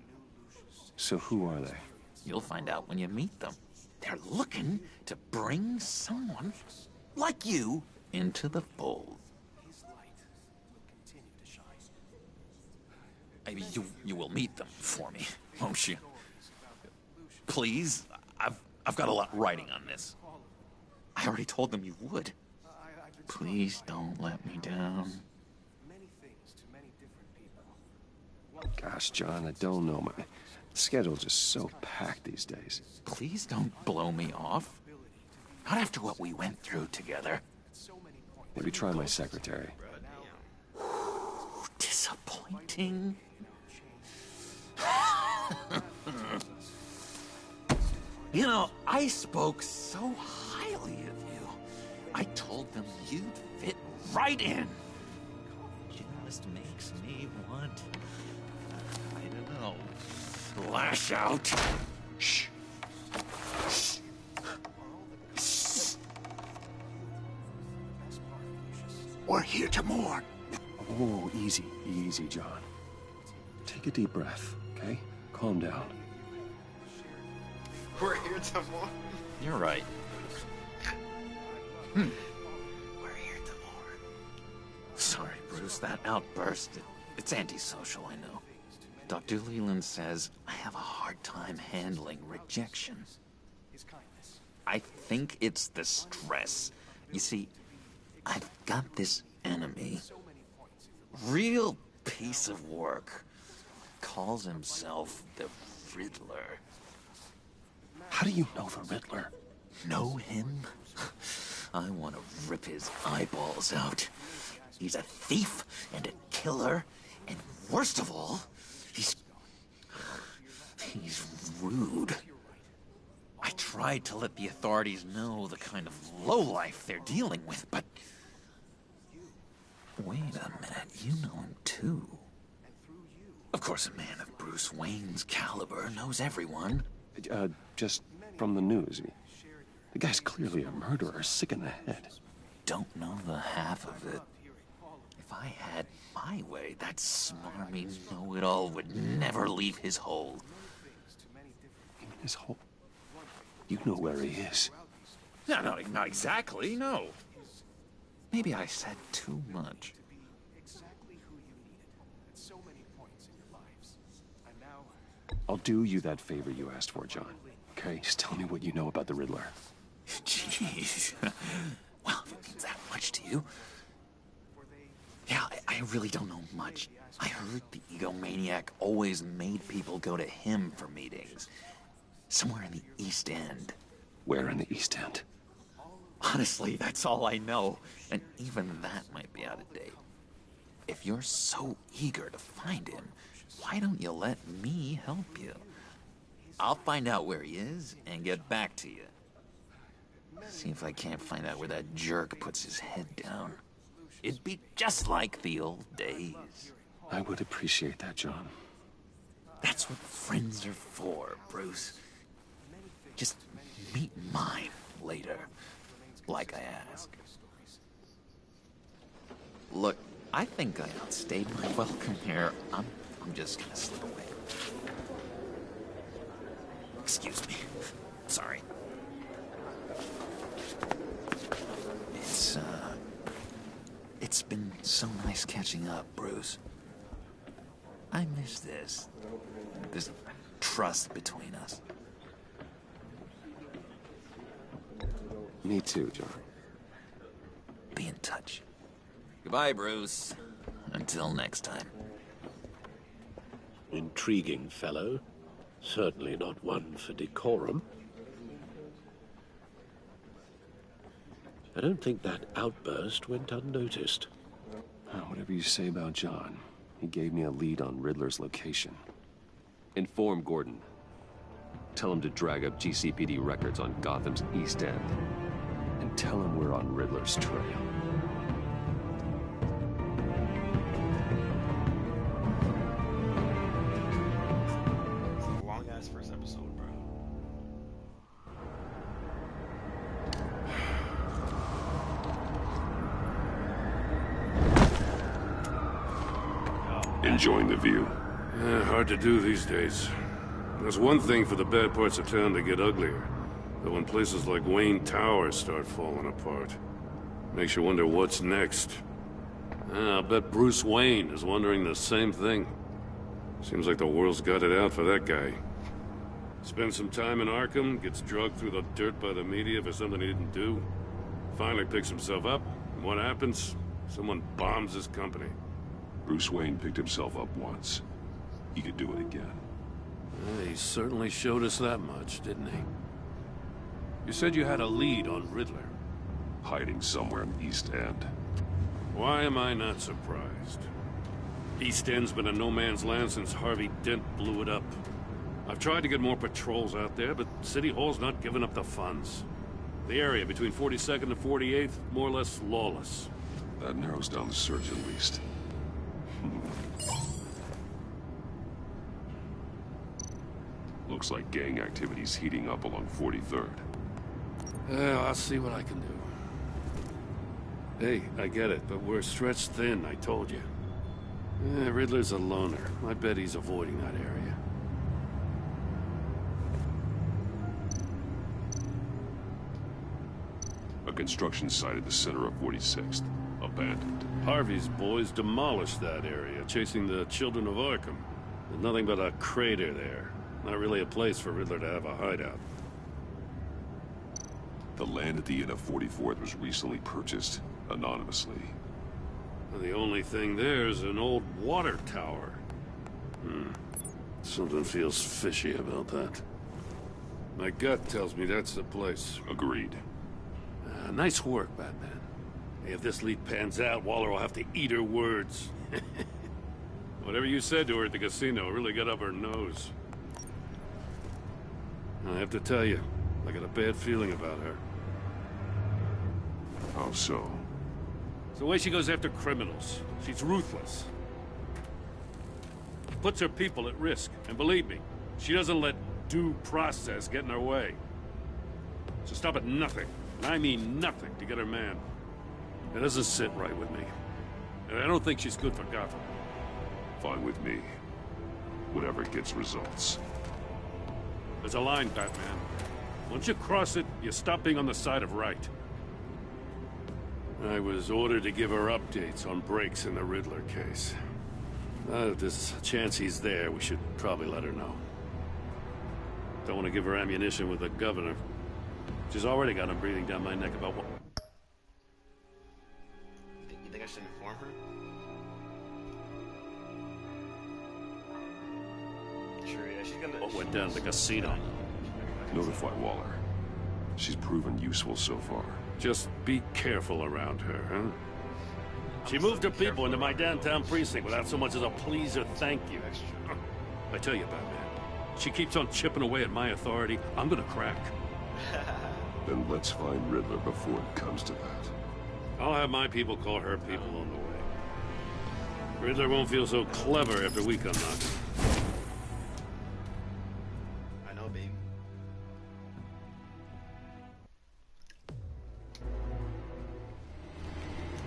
So who are they? You'll find out when you meet them. They're looking to bring someone like you into the fold. Maybe you will meet them for me, won't you? Please, I've got a lot riding on this. I I already told them you would. Please don't let me down. Gosh, John, I don't know. My schedule's just so packed these days. Please don't blow me off. Not after what we went through together. Maybe try my secretary. Disappointing. You know, I spoke so highly of you. I told them you'd fit right in. Just makes me want, I don't know, lash out. Shh. Shh. Shh. We're here to mourn. Oh, easy, easy, John. Take a deep breath, okay? Calm down. We're here to mourn. You're right. We're here to mourn. Sorry, Bruce, that outburst, it's antisocial, I know. Dr. Leland says I have a hard time handling rejection. I think it's the stress. You see, I've got this enemy. Real piece of work. Calls himself the Riddler. How do you know the Riddler? Know him? I want to rip his eyeballs out. He's a thief and a killer, and worst of all, he's rude. I tried to let the authorities know the kind of lowlife they're dealing with, but... Wait a minute, you know him too. Of course, a man of Bruce Wayne's caliber knows everyone. Just from the news. The guy's clearly a murderer, sick in the head. Don't know the half of it. If I had my way, that smarmy know-it-all would never leave his hole. You mean his hole? You know where he is. No, not exactly, no. Maybe I said too much. I'll do you that favor you asked for, John. Okay? Just tell me what you know about the Riddler. Jeez. Well, if it means that much to you. Yeah, I really don't know much. I heard the egomaniac always made people go to him for meetings. Somewhere in the East End. Where in the East End? Honestly, that's all I know. And even that might be out of date. If you're so eager to find him, why don't you let me help you? I'll find out where he is and get back to you. See if I can't find out where that jerk puts his head down. It'd be just like the old days. I would appreciate that, John. That's what friends are for, Bruce. Just meet mine later, like I asked. Look, I think I outstayed my welcome here. I'm just gonna slip away. Excuse me. Sorry. It's been so nice catching up, Bruce. I miss this trust between us. Me too, John. Be in touch. Goodbye, Bruce. Until next time. Intriguing fellow. Certainly not one for decorum. I don't think that outburst went unnoticed. Whatever you say about John, he gave me a lead on Riddler's location. Inform Gordon. Tell him to drag up GCPD records on Gotham's East End. And tell him we're on Riddler's trail. It's a long-ass first episode, bro. Enjoying the view? Hard to do these days. There's one thing for the bad parts of town to get uglier. But when places like Wayne Tower start falling apart, makes you wonder what's next. I'll bet Bruce Wayne is wondering the same thing. Seems like the world's got it out for that guy. Spends some time in Arkham, gets drugged through the dirt by the media for something he didn't do. Finally picks himself up, and what happens? Someone bombs his company. Bruce Wayne picked himself up once. He could do it again. He certainly showed us that much, didn't he? You said you had a lead on Riddler. Hiding somewhere in the East End. Why am I not surprised? East End's been a no-man's land since Harvey Dent blew it up. I've tried to get more patrols out there, but City Hall's not giving up the funds. The area between 42nd and 48th, more or less lawless. That narrows down the search at least. Looks like gang activity's heating up along 43rd. Yeah, I'll see what I can do. Hey, I get it, but we're stretched thin, I told you. Riddler's a loner. I bet he's avoiding that area. A construction site at the center of 46th. Abandoned. Harvey's boys demolished that area, chasing the children of Arkham. There's nothing but a crater there. Not really a place for Riddler to have a hideout. The land at the end of 44th was recently purchased, anonymously. The only thing there is an old water tower. Something feels fishy about that. My gut tells me that's the place. Agreed. Nice work, Batman. If this lead pans out, Waller will have to eat her words. Whatever you said to her at the casino really got up her nose. I have to tell you, I got a bad feeling about her. How so? It's the way she goes after criminals. She's ruthless. Puts her people at risk. And believe me, she doesn't let due process get in her way. So stop at nothing, and I mean nothing, to get her man. It doesn't sit right with me. And I don't think she's good for Gotham. Fine with me. Whatever gets results. There's a line, Batman. Once you cross it, you stop being on the side of right. I was ordered to give her updates on breaks in the Riddler case. If there's a chance he's there, we should probably let her know. Don't want to give her ammunition with the governor. She's already got him breathing down my neck about what... You think I should inform her? Sure, yeah, she's gonna... What went down at the casino? Notify Waller. She's proven useful so far. Just be careful around her, huh? She moved her people into my downtown precinct without so much as a please or thank you. I tell you, Batman, she keeps on chipping away at my authority. I'm gonna crack. Then let's find Riddler before it comes to that. I'll have my people call her people on the way. Riddler won't feel so clever after we come knocking. I know, babe.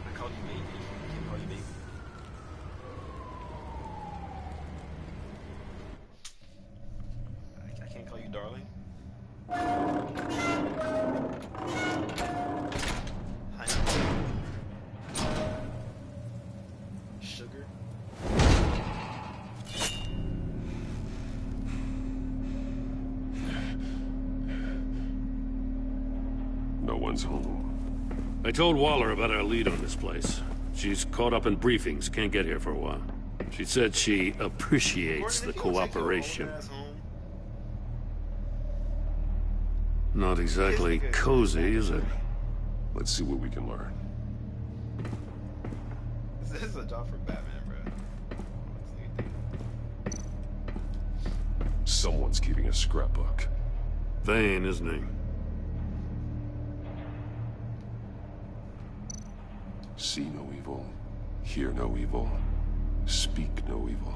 I called you baby. I can't call you baby. I can't call you darling. Sugar. No one's home. I told Waller about our lead on this place. She's caught up in briefings, can't get here for a while. She said she appreciates the cooperation. Not exactly cozy, is it? Let's see what we can learn. This is a job for Batman, bro. Someone's keeping a scrapbook. Vain, isn't he? See no evil, hear no evil, speak no evil.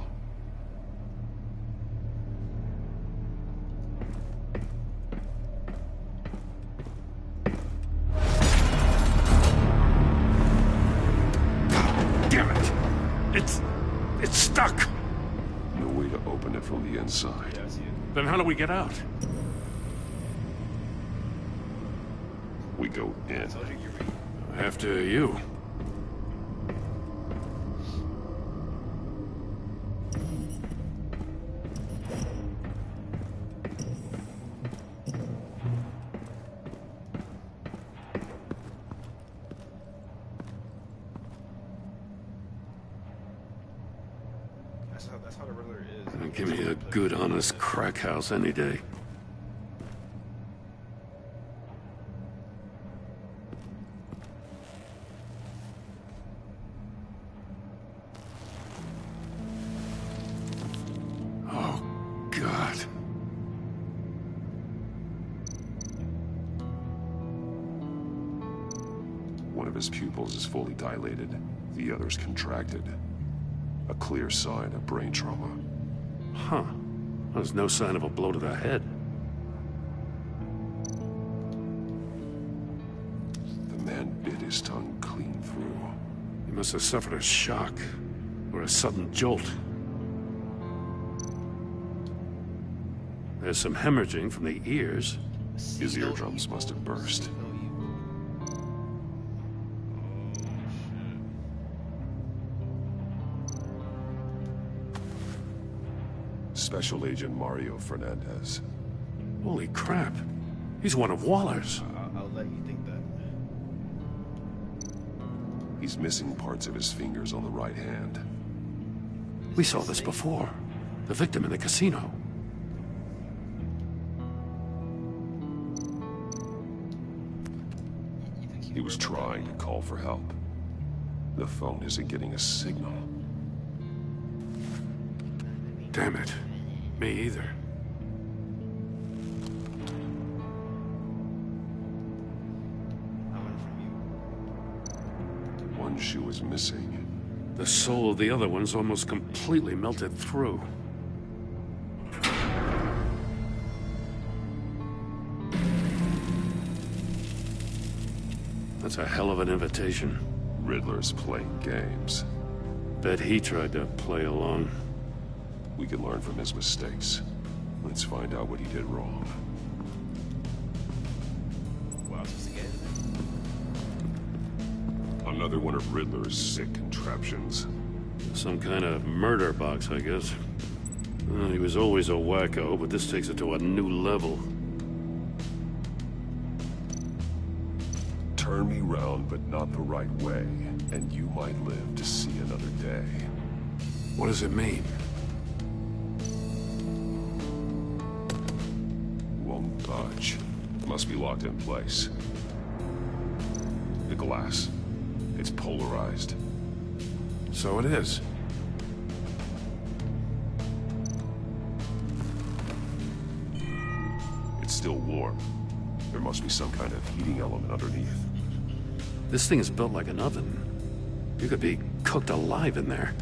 Damn it! It's stuck! No way to open it from the inside. Then how do we get out? We go in. After you. Give me a good, honest crack house any day. Oh, God. One of his pupils is fully dilated, the other's contracted. A clear sign of brain trauma. Huh. There's no sign of a blow to the head. The man bit his tongue clean through. He must have suffered a shock, or a sudden jolt. There's some hemorrhaging from the ears. His eardrums must have burst. Special Agent Mario Fernandez. Holy crap. He's one of Waller's. I'll let you think that. He's missing parts of his fingers on the right hand. We saw this before. The victim in the casino. He was trying to call for help. The phone isn't getting a signal. Damn it. Me either. One shoe is missing. The soul of the other one's almost completely melted through. That's a hell of an invitation. Riddler's playing games. Bet he tried to play along. We can learn from his mistakes. Let's find out what he did wrong. What else was to get? Another one of Riddler's sick contraptions. Some kind of murder box, I guess. He was always a wacko, but this takes it to a new level. Turn me round, but not the right way, and you might live to see another day. What does it mean? Won't budge. Must be locked in place. The glass. It's polarized. So it is. It's still warm. There must be some kind of heating element underneath. This thing is built like an oven. You could be cooked alive in there.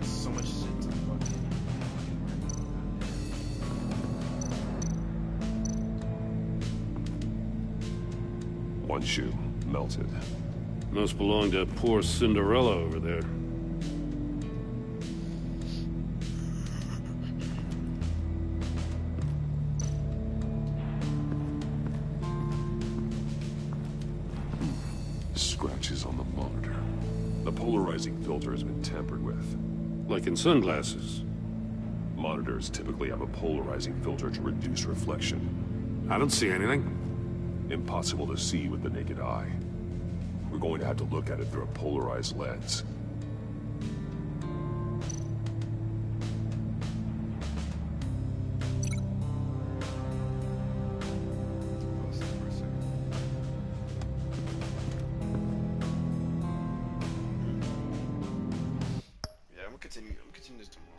So much shit to fucking. One shoe, melted. Must belong to poor Cinderella over there. Scratches on the monitor. The polarizing filter has been tampered with. Like in sunglasses. Monitors typically have a polarizing filter to reduce reflection. I don't see anything. Impossible to see with the naked eye. We're going to have to look at it through a polarized lens. Yeah, I'm gonna continue this tomorrow.